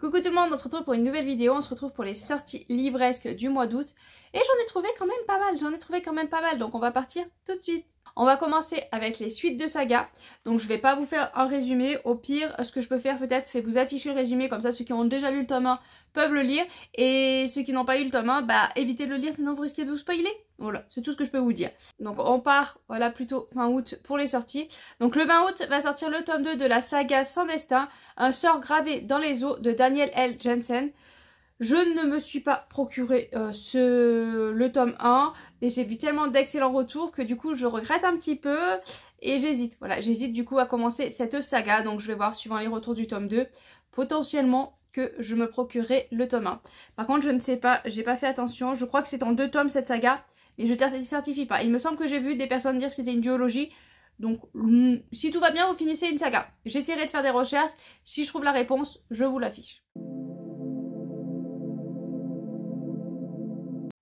Coucou tout le monde, on se retrouve pour une nouvelle vidéo, on se retrouve pour les sorties livresques du mois d'août. Et j'en ai trouvé quand même pas mal, donc on va partir tout de suite. On va commencer avec les suites de saga. Donc je vais pas vous faire un résumé, au pire ce que je peux faire peut-être c'est vous afficher le résumé, comme ça ceux qui ont déjà lu le tome 1 peuvent le lire. Et ceux qui n'ont pas eu le tome 1, bah évitez de le lire sinon vous risquez de vous spoiler. Voilà, c'est tout ce que je peux vous dire. Donc on part, voilà, plutôt fin août pour les sorties. Donc le 20 août va sortir le tome 2 de la saga Sans Destin, un sort gravé dans les eaux de Daniel L. Jensen. Je ne me suis pas procuré le tome 1, mais j'ai vu tellement d'excellents retours que du coup je regrette un petit peu et j'hésite. Voilà, j'hésite du coup à commencer cette saga, donc je vais voir suivant les retours du tome 2, potentiellement que je me procurerai le tome 1. Par contre je ne sais pas, j'ai pas fait attention, je crois que c'est en 2 tomes cette saga, mais je ne certifie pas. Il me semble que j'ai vu des personnes dire que c'était une duologie. Donc si tout va bien vous finissez une saga. J'essaierai de faire des recherches, si je trouve la réponse je vous l'affiche.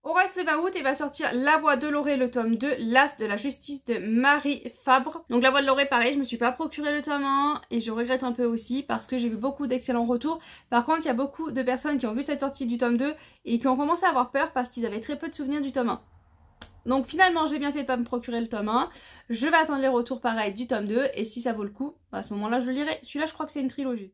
Au reste, le 20 août, il va sortir La Voix de Loré, le tome 2, L'As de la Justice de Marie Fabre. Donc La Voix de Loré, pareil, je me suis pas procuré le tome 1 et je regrette un peu aussi parce que j'ai vu beaucoup d'excellents retours. Par contre, il y a beaucoup de personnes qui ont vu cette sortie du tome 2 et qui ont commencé à avoir peur parce qu'ils avaient très peu de souvenirs du tome 1. Donc finalement, j'ai bien fait de pas me procurer le tome 1. Je vais attendre les retours pareil du tome 2 et si ça vaut le coup, à ce moment-là, je le lirai. Celui-là, je crois que c'est une trilogie.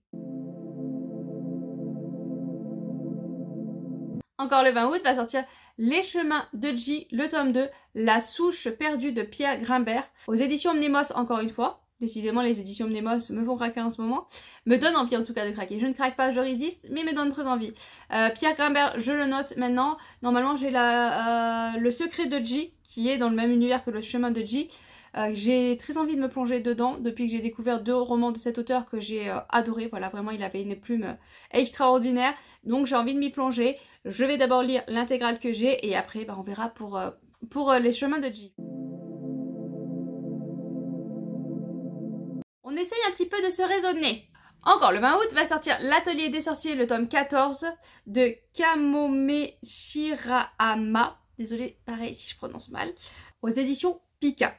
Encore le 20 août va sortir Les Chemins de J, le tome 2, La Souche perdue de Pierre Grimbert, aux éditions Mnemos encore une fois. Décidément les éditions Mnemos me font craquer en ce moment. Me donnent envie en tout cas de craquer. Je ne craque pas, je résiste, mais me donne très envie. Pierre Grimbert, je le note maintenant. Normalement j'ai Le Secret de J, qui est dans le même univers que Le Chemin de J. J'ai très envie de me plonger dedans depuis que j'ai découvert 2 romans de cet auteur que j'ai adoré. Voilà, vraiment il avait une plume extraordinaire. Donc j'ai envie de m'y plonger. Je vais d'abord lire l'intégrale que j'ai et après bah, on verra pour Les Chemins de J. On essaye un petit peu de se raisonner. Encore le 20 août va sortir L'Atelier des Sorciers, le tome 14 de Kamome Shirahama. Désolée, pareil si je prononce mal. Aux éditions Pika.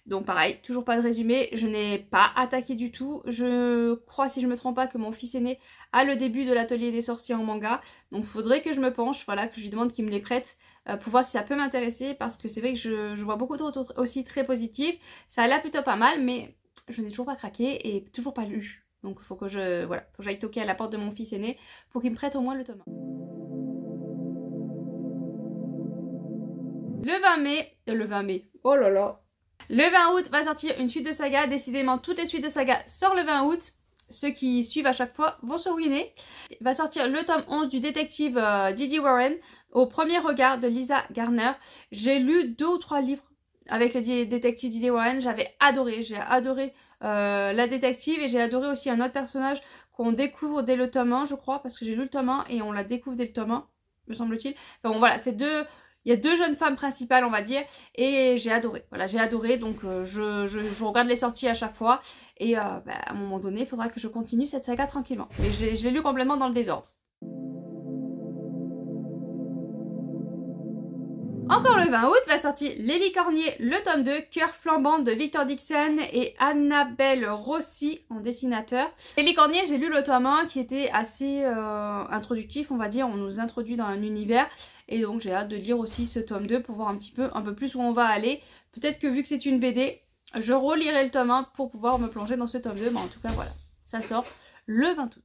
Donc pareil, toujours pas de résumé, je n'ai pas attaqué du tout. Je crois, si je me trompe pas, que mon fils aîné a le début de l'Atelier des Sorciers en manga. Donc il faudrait que je me penche, voilà, que je lui demande qu'il me les prête pour voir si ça peut m'intéresser. Parce que c'est vrai que je vois beaucoup de retours aussi très positifs. Ça a l'air plutôt pas mal, mais je n'ai toujours pas craqué et toujours pas lu. Donc il faut que j'aille toquer à la porte de mon fils aîné pour qu'il me prête au moins le tome 1. Le 20 mai, oh là là. Le 20 août va sortir une suite de saga. Décidément, toutes les suites de saga sortent le 20 août. Ceux qui suivent à chaque fois vont se ruiner. Va sortir le tome 11 du détective Didi Warren, Au premier regard de Lisa Garner. J'ai lu 2 ou 3 livres avec le détective Didi Warren. J'avais adoré. J'ai adoré la détective et j'ai adoré aussi un autre personnage qu'on découvre dès le tome 1, je crois, parce que j'ai lu le tome 1 et on la découvre dès le tome 1, me semble-t-il. Enfin bon, voilà, c'est deux... Il y a 2 jeunes femmes principales, on va dire, et j'ai adoré. Voilà, j'ai adoré, donc je regarde les sorties à chaque fois. Et bah, à un moment donné, il faudra que je continue cette saga tranquillement. Mais je l'ai lu complètement dans le désordre. Encore le 20 août va sortir Les Licorniers, le tome 2, Cœur flambant de Victor Dixon et Annabelle Rossi en dessinateur. Les Licorniers, j'ai lu le tome 1 qui était assez introductif, on va dire. On nous introduit dans un univers et donc j'ai hâte de lire aussi ce tome 2 pour voir un peu plus où on va aller. Peut-être que vu que c'est une BD, je relirai le tome 1 pour pouvoir me plonger dans ce tome 2. Mais en tout cas, voilà, ça sort le 20 août.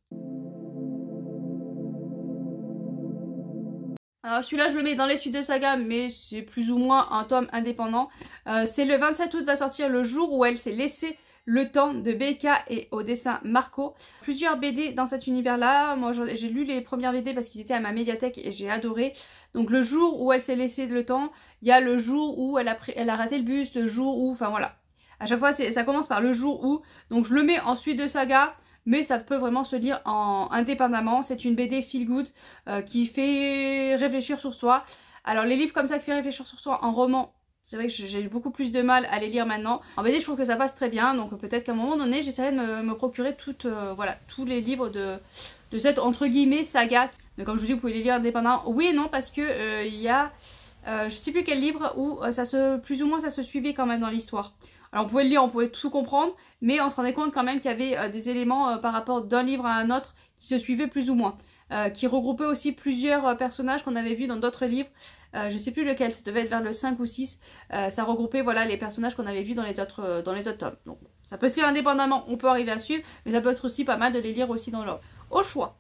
Alors celui-là je le mets dans les suites de saga mais c'est plus ou moins un tome indépendant. C'est le 27 août va sortir Le jour où elle s'est laissé le temps de Becca et au dessin Marco. Plusieurs BD dans cet univers là. Moi j'ai lu les premières BD parce qu'ils étaient à ma médiathèque et j'ai adoré. Donc le jour où elle s'est laissé le temps, il y a le jour où elle a raté le bus, le jour où, enfin voilà. À chaque fois ça commence par le jour où. Donc je le mets en suite de saga. Mais ça peut vraiment se lire indépendamment. C'est une BD feel good qui fait réfléchir sur soi. Alors les livres comme ça qui font réfléchir sur soi en roman, c'est vrai que j'ai eu beaucoup plus de mal à les lire maintenant. En BD je trouve que ça passe très bien. Donc peut-être qu'à un moment donné j'essaierai de me procurer voilà, tous les livres de cette entre guillemets saga. Mais comme je vous dis vous pouvez les lire indépendamment. Oui et non parce que il y a je sais plus quel livre où plus ou moins ça se suivait quand même dans l'histoire. Alors on pouvait le lire, on pouvait tout comprendre, mais on se rendait compte quand même qu'il y avait des éléments par rapport d'un livre à un autre qui se suivaient plus ou moins. Qui regroupaient aussi plusieurs personnages qu'on avait vus dans d'autres livres. Je sais plus lequel, ça devait être vers le 5 ou 6. Ça regroupait voilà, les personnages qu'on avait vus dans les autres tomes. Donc ça peut se lire indépendamment, on peut arriver à suivre, mais ça peut être aussi pas mal de les lire aussi dans l'ordre. Au choix.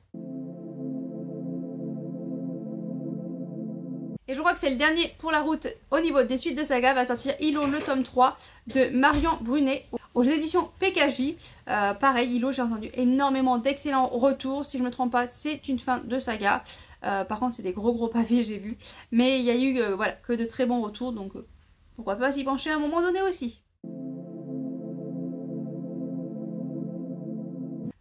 Et je crois que c'est le dernier pour la route au niveau des suites de saga, va sortir Hilo le tome 3 de Marion Brunet aux éditions PKJ. Pareil, Hilo, j'ai entendu énormément d'excellents retours. Si je me trompe pas, c'est une fin de saga. Par contre, c'est des gros pavés, j'ai vu. Mais il y a eu voilà, que de très bons retours, donc pourquoi pas s'y pencher à un moment donné aussi.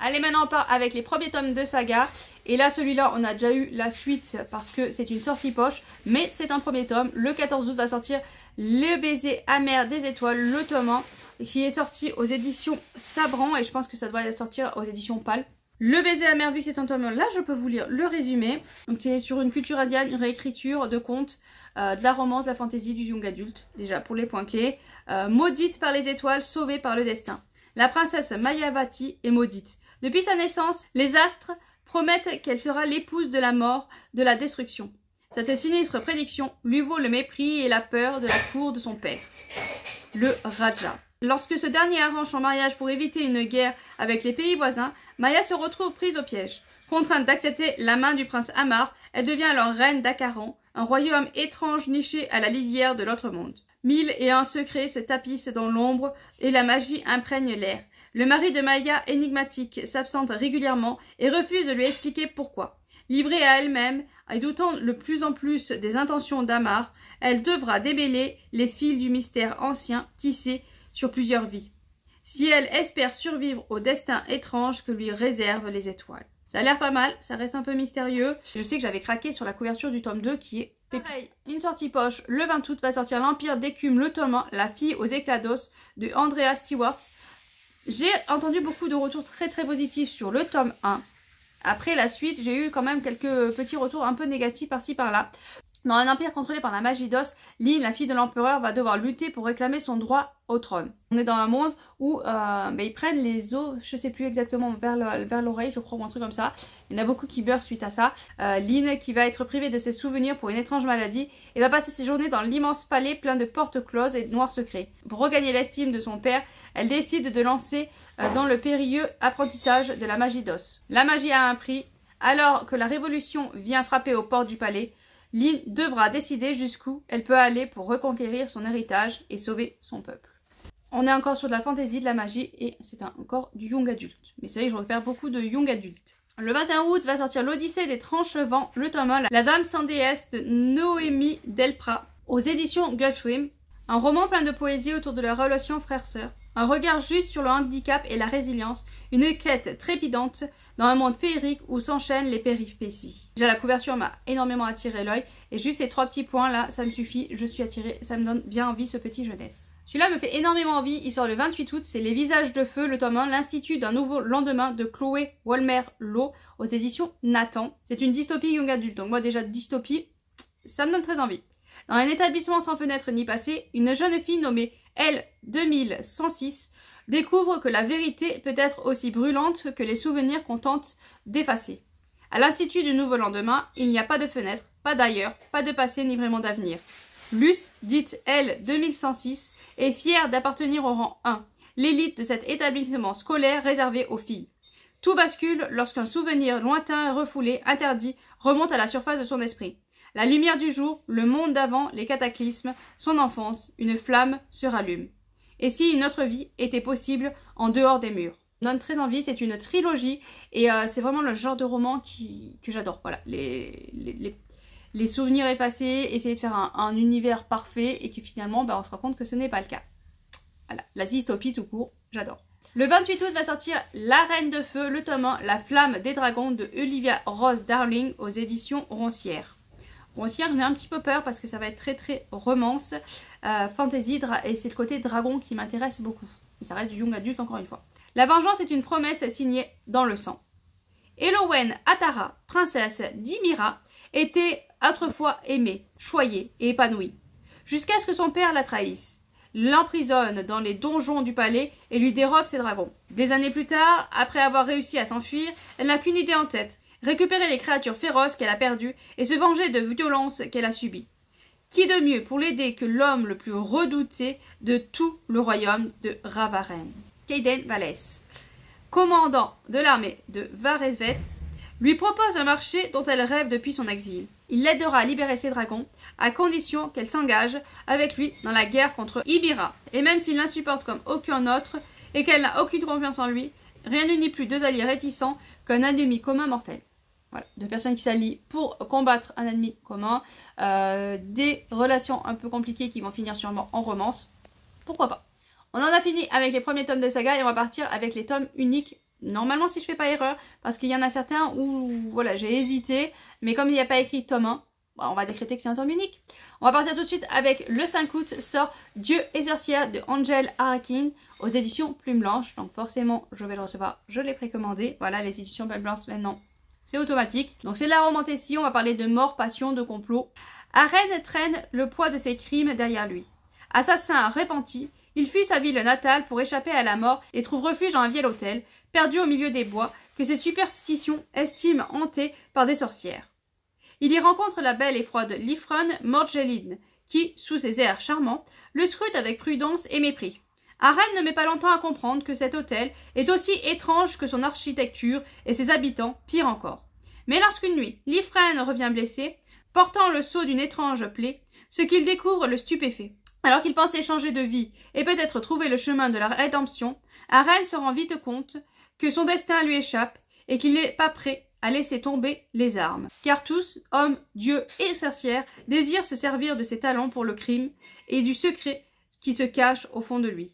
Allez, maintenant on part avec les premiers tomes de saga. Et là, celui-là, on a déjà eu la suite parce que c'est une sortie poche. Mais c'est un premier tome. Le 14 août va sortir Le baiser amer des étoiles, le tome 1, qui est sorti aux éditions Sabran. Et je pense que ça doit sortir aux éditions Pâle. Le baiser amer, vu que c'est un tome 1, là je peux vous lire le résumé. Donc c'est sur une culture indienne, une réécriture de contes, de la romance, de la fantaisie, du young adulte. Déjà pour les points clés. Maudite par les étoiles, sauvée par le destin. La princesse Mayavati est maudite. Depuis sa naissance, les astres promettent qu'elle sera l'épouse de la mort, de la destruction. Cette sinistre prédiction lui vaut le mépris et la peur de la cour de son père, le Raja. Lorsque ce dernier arrange son mariage pour éviter une guerre avec les pays voisins, Maya se retrouve prise au piège. Contrainte d'accepter la main du prince Amar, elle devient alors reine d'Acaran, un royaume étrange niché à la lisière de l'autre monde. 1001 secrets se tapissent dans l'ombre et la magie imprègne l'air. Le mari de Maya, énigmatique, s'absente régulièrement et refuse de lui expliquer pourquoi. Livrée à elle-même, et doutant de plus en plus des intentions d'Amar, elle devra démêler les fils du mystère ancien tissé sur plusieurs vies. Si elle espère survivre au destin étrange que lui réservent les étoiles. Ça a l'air pas mal, ça reste un peu mystérieux. Je sais que j'avais craqué sur la couverture du tome 2 qui est pareil. Une sortie poche, le 20 août va sortir L'Empire d'écume, le tome 1, La fille aux éclats d'os de Andrea Stewart. J'ai entendu beaucoup de retours très positifs sur le tome 1. Après la suite, j'ai eu quand même quelques petits retours un peu négatifs par-ci par-là. Dans un empire contrôlé par la magie d'os, Lynn, la fille de l'empereur, va devoir lutter pour réclamer son droit au trône. On est dans un monde où ils prennent les os, je sais plus exactement, vers l'oreille, je crois, ou un truc comme ça. Il y en a beaucoup qui beurrent suite à ça. Lynn, qui va être privée de ses souvenirs pour une étrange maladie, et va passer ses journées dans l'immense palais plein de portes closes et de noirs secrets. Pour regagner l'estime de son père, elle décide de lancer dans le périlleux apprentissage de la magie d'os. La magie a un prix. Alors que la révolution vient frapper aux portes du palais, Lynn devra décider jusqu'où elle peut aller pour reconquérir son héritage et sauver son peuple. On est encore sur de la fantaisie, de la magie et c'est encore du young adulte. Mais c'est vrai que je repère beaucoup de young adultes. Le 21 août va sortir L'Odyssée des Tranchevents, le tome 1, La Dame sans déesse de Noémie Delprat, aux éditions Gulfstream. Un roman plein de poésie autour de la relation frère-sœur. Un regard juste sur le handicap et la résilience, une quête trépidante dans un monde féerique où s'enchaînent les péripéties. Déjà la couverture m'a énormément attiré l'œil et juste ces 3 petits points là, ça me suffit, je suis attirée, ça me donne bien envie ce petit jeunesse. Celui-là me fait énormément envie, il sort le 28 août, c'est Les Visages de Feu, le tome 1, l'Institut d'un nouveau lendemain de Chloé Wolmer-Lowe aux éditions Nathan. C'est une dystopie young adulte, donc moi déjà dystopie, ça me donne très envie. Dans un établissement sans fenêtre ni passé, une jeune fille nommée L 2106 découvre que la vérité peut être aussi brûlante que les souvenirs qu'on tente d'effacer. À l'Institut du Nouveau Lendemain, il n'y a pas de fenêtre, pas d'ailleurs, pas de passé ni vraiment d'avenir. Luce, dite L 2106, est fière d'appartenir au rang 1, l'élite de cet établissement scolaire réservé aux filles. Tout bascule lorsqu'un souvenir lointain, refoulé, interdit, remonte à la surface de son esprit. La lumière du jour, le monde d'avant, les cataclysmes, son enfance, une flamme se rallume. Et si une autre vie était possible en dehors des murs? Ça me donne très envie, c'est une trilogie et c'est vraiment le genre de roman que j'adore. Voilà, les souvenirs effacés, essayer de faire un univers parfait et que finalement on se rend compte que ce n'est pas le cas. Voilà, la dystopie tout court, j'adore. Le 28 août va sortir La Reine de Feu, le tome 1, La Flamme des Dragons de Olivia Rose Darling aux éditions Roncière. Roncière, j'ai un petit peu peur parce que ça va être très romance, fantasy, et c'est le côté dragon qui m'intéresse beaucoup. Et ça reste du young adulte encore une fois. La vengeance est une promesse signée dans le sang. Elowen Atara, princesse d'Imira, était autrefois aimée, choyée et épanouie, jusqu'à ce que son père la trahisse. l'emprisonne dans les donjons du palais et lui dérobe ses dragons. Des années plus tard, après avoir réussi à s'enfuir, elle n'a qu'une idée en tête, récupérer les créatures féroces qu'elle a perdues et se venger de violences qu'elle a subies. Qui de mieux pour l'aider que l'homme le plus redouté de tout le royaume de Ravaren? Cayden Valès, commandant de l'armée de Varesvet, lui propose un marché dont elle rêve depuis son exil. Il l'aidera à libérer ses dragons, à condition qu'elle s'engage avec lui dans la guerre contre Ibira. Et même s'il l'insupporte comme aucun autre et qu'elle n'a aucune confiance en lui, rien n'unit plus deux alliés réticents qu'un ennemi commun mortel. Voilà, deux personnes qui s'allient pour combattre un ennemi commun, des relations un peu compliquées qui vont finir sûrement en romance, pourquoi pas. On en a fini avec les premiers tomes de saga et on va partir avec les tomes uniques, normalement si je fais pas erreur, parce qu'il y en a certains où voilà, j'ai hésité, mais comme il n'y a pas écrit tome 1, on va décréter que c'est un tome unique. On va partir tout de suite avec le 5 août sort Dieu et sorcière de Angel Arakin aux éditions Plume Blanche, donc forcément je vais le recevoir, je l'ai précommandé, voilà les éditions Plume Blanche maintenant. C'est automatique. Donc c'est de la romantécie, on va parler de mort, passion, de complot. Arène traîne le poids de ses crimes derrière lui. Assassin repenti, il fuit sa ville natale pour échapper à la mort et trouve refuge dans un vieil hôtel, perdu au milieu des bois, que ses superstitions estiment hanté par des sorcières. Il y rencontre la belle et froide Lifron Morgeline, qui, sous ses airs charmants, le scrute avec prudence et mépris. Arène ne met pas longtemps à comprendre que cet hôtel est aussi étrange que son architecture et ses habitants, pire encore. Mais lorsqu'une nuit, Lifren revient blessé, portant le sceau d'une étrange plaie, ce qu'il découvre le stupéfait. Alors qu'il pensait changer de vie et peut-être trouver le chemin de la rédemption, Arène se rend vite compte que son destin lui échappe et qu'il n'est pas prêt à laisser tomber les armes. Car tous, hommes, dieux et sorcières, désirent se servir de ses talents pour le crime et du secret qui se cache au fond de lui.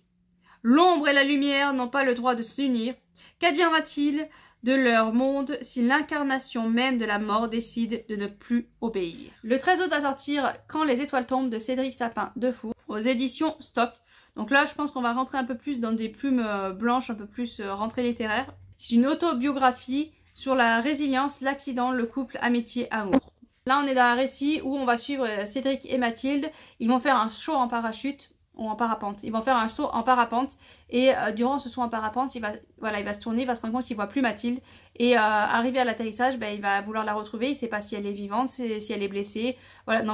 L'ombre et la lumière n'ont pas le droit de s'unir. Qu'adviendra-t-il de leur monde si l'incarnation même de la mort décide de ne plus obéir? Le 13 août va sortir Quand les étoiles tombent de Cédric Sapin Defour aux éditions Stock. Donc là, je pense qu'on va rentrer un peu plus dans des plumes blanches, un peu plus rentrée littéraire. C'est une autobiographie sur la résilience, l'accident, le couple, amitié, amour. Là, on est dans un récit où on va suivre Cédric et Mathilde. Ils vont faire un saut en parachute. Ou en parapente. Ils vont faire un saut en parapente et durant ce saut en parapente, il va se tourner, il va se rendre compte qu'il voit plus Mathilde et arrivé à l'atterrissage, il va vouloir la retrouver, il ne sait pas si elle est vivante, si elle est blessée, voilà,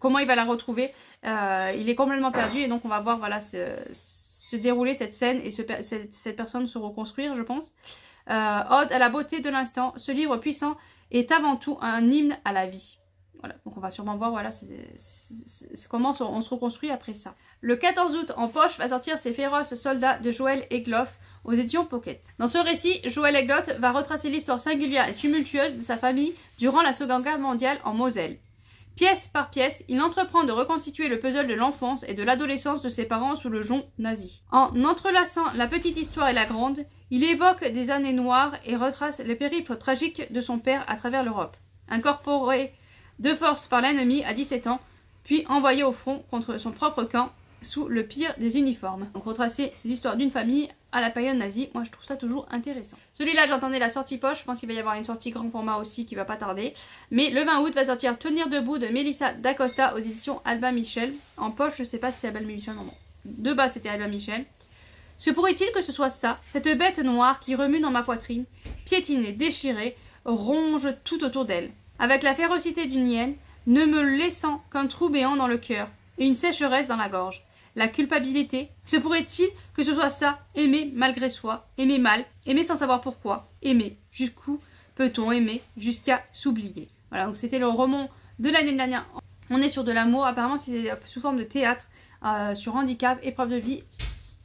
comment il va la retrouver, il est complètement perdu et donc on va voir voilà, se dérouler cette scène et cette personne se reconstruire je pense. Ode à la beauté de l'instant, ce livre puissant est avant tout un hymne à la vie. Voilà, donc on va sûrement voir voilà, comment on se reconstruit après ça. Le 14 août, en poche, va sortir Ces féroces soldats de Joël Egloff aux éditions Pocket. Dans ce récit, Joël Egloff va retracer l'histoire singulière et tumultueuse de sa famille durant la Seconde Guerre mondiale en Moselle. Pièce par pièce, il entreprend de reconstituer le puzzle de l'enfance et de l'adolescence de ses parents sous le jonc nazi. En entrelaçant la petite histoire et la grande, il évoque des années noires et retrace les périples tragiques de son père à travers l'Europe. Incorporé de force par l'ennemi à 17 ans, puis envoyé au front contre son propre camp sous le pire des uniformes. Donc retracer l'histoire d'une famille à la période nazie, moi je trouve ça toujours intéressant. Celui-là j'entendais la sortie poche, je pense qu'il va y avoir une sortie grand format aussi qui va pas tarder. Mais le 20 août va sortir Tenir debout de Mélissa D'Acosta aux éditions Albin Michel. En poche je sais pas si c'est Albin Michel, non. De base c'était Albin Michel. Se pourrait-il que ce soit ça, cette bête noire qui remue dans ma poitrine, piétinée, déchirée, ronge tout autour d'elle, avec la férocité d'une hyène, ne me laissant qu'un trou béant dans le cœur et une sécheresse dans la gorge. La culpabilité, se pourrait-il que ce soit ça, aimer malgré soi, aimer mal, aimer sans savoir pourquoi, aimer, jusqu'où peut-on aimer jusqu'à s'oublier. Voilà, donc c'était le roman de l'année dernière. On est sur de l'amour, apparemment c'est sous forme de théâtre, sur handicap, épreuve de vie.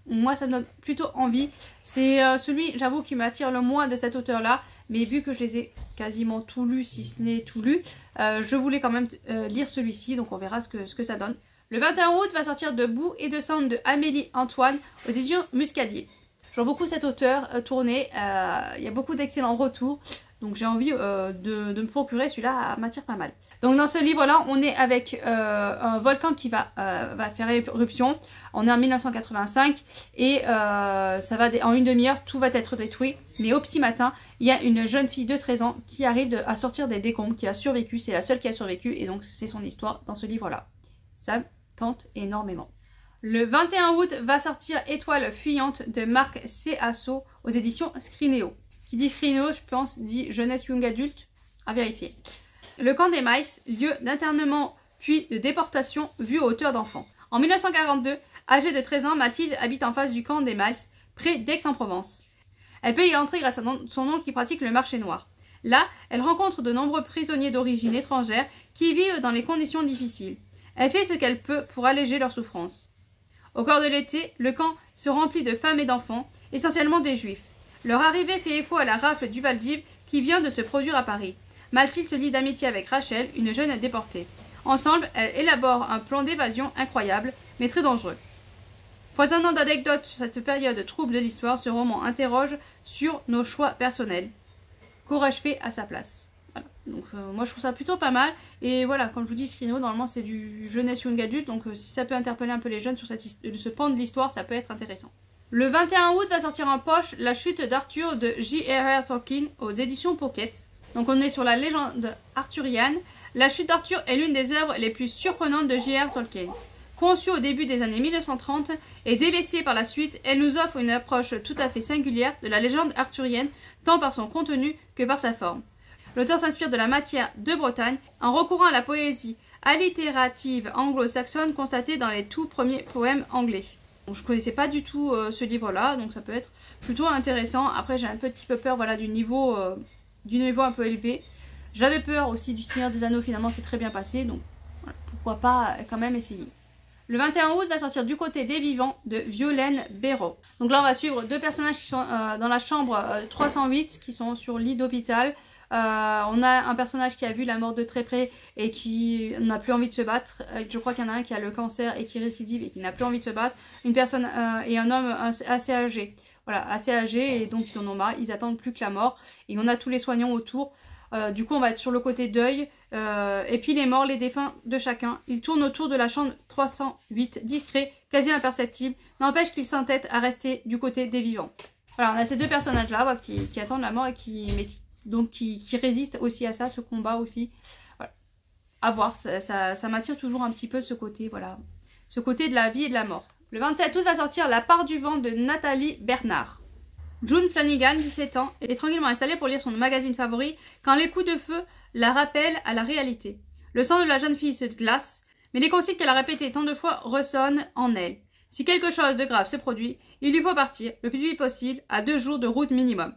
Moi ça me donne plutôt envie. C'est celui, j'avoue, qui m'attire le moins de cet auteur-là. Mais vu que je les ai quasiment tout lus, si ce n'est tout lu, je voulais quand même lire celui-ci. Donc on verra ce que ça donne. Le 21 août va sortir De boue et de cendre de Amélie Antoine aux éditions Muscadier. J'aime beaucoup cet auteur tourné. Il y a beaucoup d'excellents retours. Donc j'ai envie de me procurer, celui-là m'attire pas mal. Donc dans ce livre-là, on est avec un volcan qui va faire éruption. On est en 1985 et ça va en une demi-heure, tout va être détruit. Mais au petit matin, il y a une jeune fille de 13 ans qui arrive à sortir des décombres, qui a survécu. C'est la seule qui a survécu et donc c'est son histoire dans ce livre-là. Ça me tente énormément. Le 21 août va sortir Étoile fuyante de Marc C. Asso aux éditions Scrinéo. Qui dit Scrinéo, je pense, dit jeunesse young adulte, à vérifier. Le camp des Miles, lieu d'internement puis de déportation vu aux hauteurs d'enfants. En 1942, âgée de 13 ans, Mathilde habite en face du camp des Miles, près d'Aix-en-Provence. Elle peut y entrer grâce à son oncle qui pratique le marché noir. Là, elle rencontre de nombreux prisonniers d'origine étrangère qui vivent dans des conditions difficiles. Elle fait ce qu'elle peut pour alléger leurs souffrances. Au cours de l'été, le camp se remplit de femmes et d'enfants, essentiellement des juifs. Leur arrivée fait écho à la rafle du Val-d'Hiv qui vient de se produire à Paris. Mathilde se lie d'amitié avec Rachel, une jeune déportée. Ensemble, elles élaborent un plan d'évasion incroyable, mais très dangereux. Foisonnant d'anecdotes sur cette période trouble de l'histoire, ce roman interroge sur nos choix personnels. Qu'aurais-je fait à sa place? Voilà. Donc moi je trouve ça plutôt pas mal. Et voilà, comme je vous dis, Scrinéo, normalement c'est du jeunesse young adulte. Donc si ça peut interpeller un peu les jeunes sur ce pan de l'histoire, ça peut être intéressant. Le 21 août va sortir en poche La chute d'Arthur de J.R.R. Tolkien aux éditions Pocket. Donc on est sur la légende arthurienne. La chute d'Arthur est l'une des œuvres les plus surprenantes de J.R.R. Tolkien. Conçue au début des années 1930 et délaissée par la suite, elle nous offre une approche tout à fait singulière de la légende arthurienne, tant par son contenu que par sa forme. L'auteur s'inspire de la matière de Bretagne en recourant à la poésie allitérative anglo-saxonne constatée dans les tout premiers poèmes anglais. Donc, je ne connaissais pas du tout ce livre-là, donc ça peut être plutôt intéressant. Après, j'ai un petit peu peur voilà, du niveau un peu élevé. J'avais peur aussi du Seigneur des Anneaux, finalement c'est très bien passé, donc voilà, pourquoi pas quand même essayer. Le 21 août va sortir Du côté des vivants de Violaine Béraud. Donc là on va suivre deux personnages qui sont dans la chambre 308, qui sont sur lit d'hôpital. On a un personnage qui a vu la mort de très près et qui n'a plus envie de se battre. Je crois qu'il y en a un qui a le cancer et qui récidive et qui n'a plus envie de se battre. Une personne et un homme assez âgé. Voilà, assez âgé et donc ils en ont marre, ils attendent plus que la mort. Et on a tous les soignants autour. Du coup on va être sur le côté deuil. Et puis les morts, les défunts de chacun. Ils tournent autour de la chambre 308, discret, quasi imperceptible. N'empêche qu'ils s'entêtent à rester du côté des vivants. Voilà, on a ces deux personnages-là qui attendent la mort et qui résistent aussi à ça, ce combat aussi. Voilà. À voir, ça m'attire toujours un petit peu ce côté, voilà. Ce côté de la vie et de la mort. Le 27 août va sortir La part du vent de Nathalie Bernard. June Flanagan, 17 ans, est tranquillement installée pour lire son magazine favori quand les coups de feu la rappellent à la réalité. Le sang de la jeune fille se glace, mais les consignes qu'elle a répétées tant de fois ressonnent en elle. Si quelque chose de grave se produit, il lui faut partir, le plus vite possible, à 2 jours de route minimum.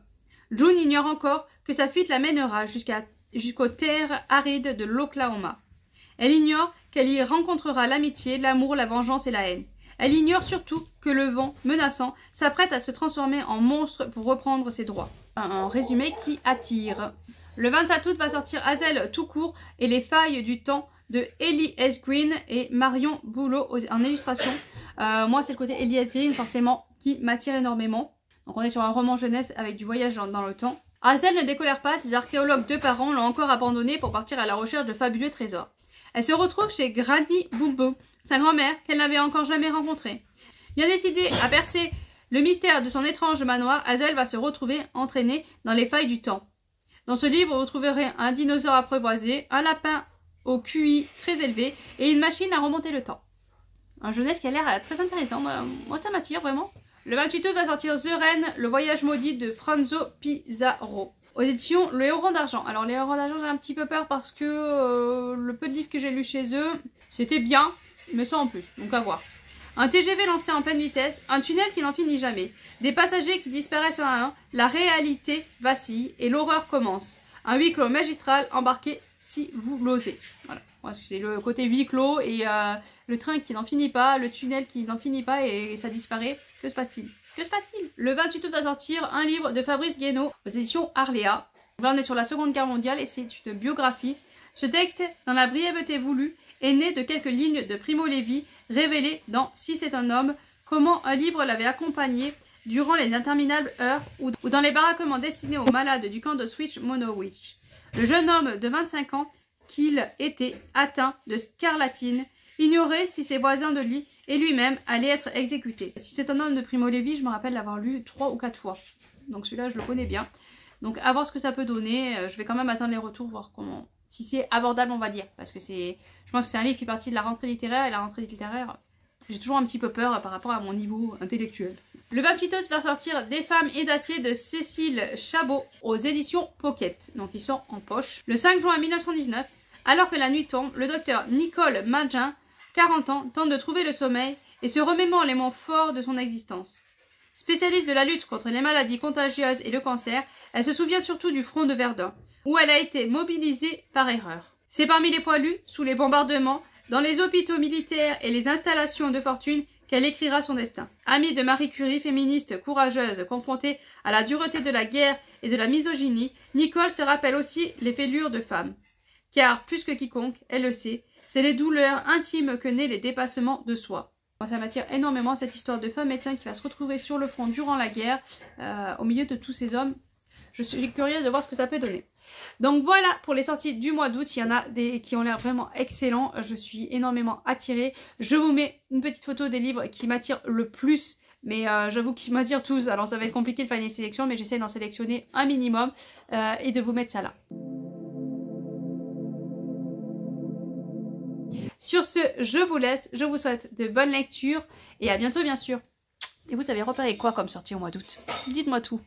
June ignore encore que sa fuite la mènera jusqu'aux terres arides de l'Oklahoma. Elle ignore qu'elle y rencontrera l'amitié, l'amour, la vengeance et la haine. Elle ignore surtout que le vent, menaçant, s'apprête à se transformer en monstre pour reprendre ses droits. Un résumé qui attire. Le 27 août va sortir Hazel tout court et les failles du temps de Ellie S. Green et Marion Boulot en illustration. Moi, c'est le côté Ellie S. Green, forcément, qui m'attire énormément. Donc, on est sur un roman jeunesse avec du voyage dans le temps. Hazel ne décolère pas, ses archéologues de parents l'ont encore abandonnée pour partir à la recherche de fabuleux trésors. Elle se retrouve chez Granny Bumbo, sa grand-mère qu'elle n'avait encore jamais rencontrée. Bien décidée à percer le mystère de son étrange manoir, Hazel va se retrouver entraînée dans les failles du temps. Dans ce livre, vous trouverez un dinosaure apprivoisé, un lapin au QI très élevé et une machine à remonter le temps. Un jeunesse qui a l'air très intéressant, moi ça m'attire vraiment. Le 28 août va sortir The Reine, le voyage maudit de Franzo Pizarro. Aux éditions Le Héron d'Argent. Alors les Hérons d'Argent, j'ai un petit peu peur parce que le peu de livres que j'ai lus chez eux, c'était bien, mais sans en plus, donc à voir. Un TGV lancé en pleine vitesse, un tunnel qui n'en finit jamais, des passagers qui disparaissent un à un, la réalité vacille et l'horreur commence. Un huis clos magistral embarqué si vous l'osez. Voilà, c'est le côté huis clos et le train qui n'en finit pas, le tunnel qui n'en finit pas et ça disparaît. Que se passe-t-il? Que se passe-t-il? Le 28 août va sortir un livre de Fabrice Guénaud aux éditions Arléa. Là on est sur la Seconde Guerre mondiale et c'est une biographie. Ce texte, dans la brièveté voulue, est né de quelques lignes de Primo Levi révélées dans Si c'est un homme, comment un livre l'avait accompagné durant les interminables heures ou dans les baraquements destinés aux malades du camp d'Auschwitz Monowitz. Le jeune homme de 25 ans, qu'il était atteint de scarlatine, ignorait si ses voisins de lit et lui-même allaient être exécutés. Si c'est un homme de Primo Levi, je me rappelle l'avoir lu 3 ou 4 fois. Donc celui-là, je le connais bien. Donc à voir ce que ça peut donner. Je vais quand même attendre les retours, voir comment... si c'est abordable, on va dire. Parce que je pense que c'est un livre qui est parti de la rentrée littéraire. Et la rentrée littéraire, J'ai toujours un petit peu peur par rapport à mon niveau intellectuel. Le 28 août va sortir Des femmes et d'acier de Cécile Chabot aux éditions Pocket. Donc ils sont en poche. Le 5 juin 1919, alors que la nuit tombe, le docteur Nicole Magin, 40 ans, tente de trouver le sommeil et se remémore les moments forts de son existence. Spécialiste de la lutte contre les maladies contagieuses et le cancer, elle se souvient surtout du front de Verdun, où elle a été mobilisée par erreur. C'est parmi les poilus, sous les bombardements, dans les hôpitaux militaires et les installations de fortune qu'elle écrira son destin. Amie de Marie Curie, féministe courageuse, confrontée à la dureté de la guerre et de la misogynie, Nicole se rappelle aussi les fêlures de femmes. Car, plus que quiconque, elle le sait, c'est les douleurs intimes que naît les dépassements de soi. Ça m'attire énormément cette histoire de femme médecin qui va se retrouver sur le front durant la guerre, au milieu de tous ces hommes. Je suis curieuse de voir ce que ça peut donner. Donc voilà pour les sorties du mois d'août. Il y en a des qui ont l'air vraiment excellents. Je suis énormément attirée. Je vous mets une petite photo des livres qui m'attirent le plus. Mais j'avoue qu'ils m'attirent tous. Alors ça va être compliqué de faire une sélection, mais j'essaie d'en sélectionner un minimum et de vous mettre ça là. Sur ce, je vous laisse. Je vous souhaite de bonnes lectures et à bientôt bien sûr. Et vous avez repéré quoi comme sortie au mois d'août? Dites-moi tout.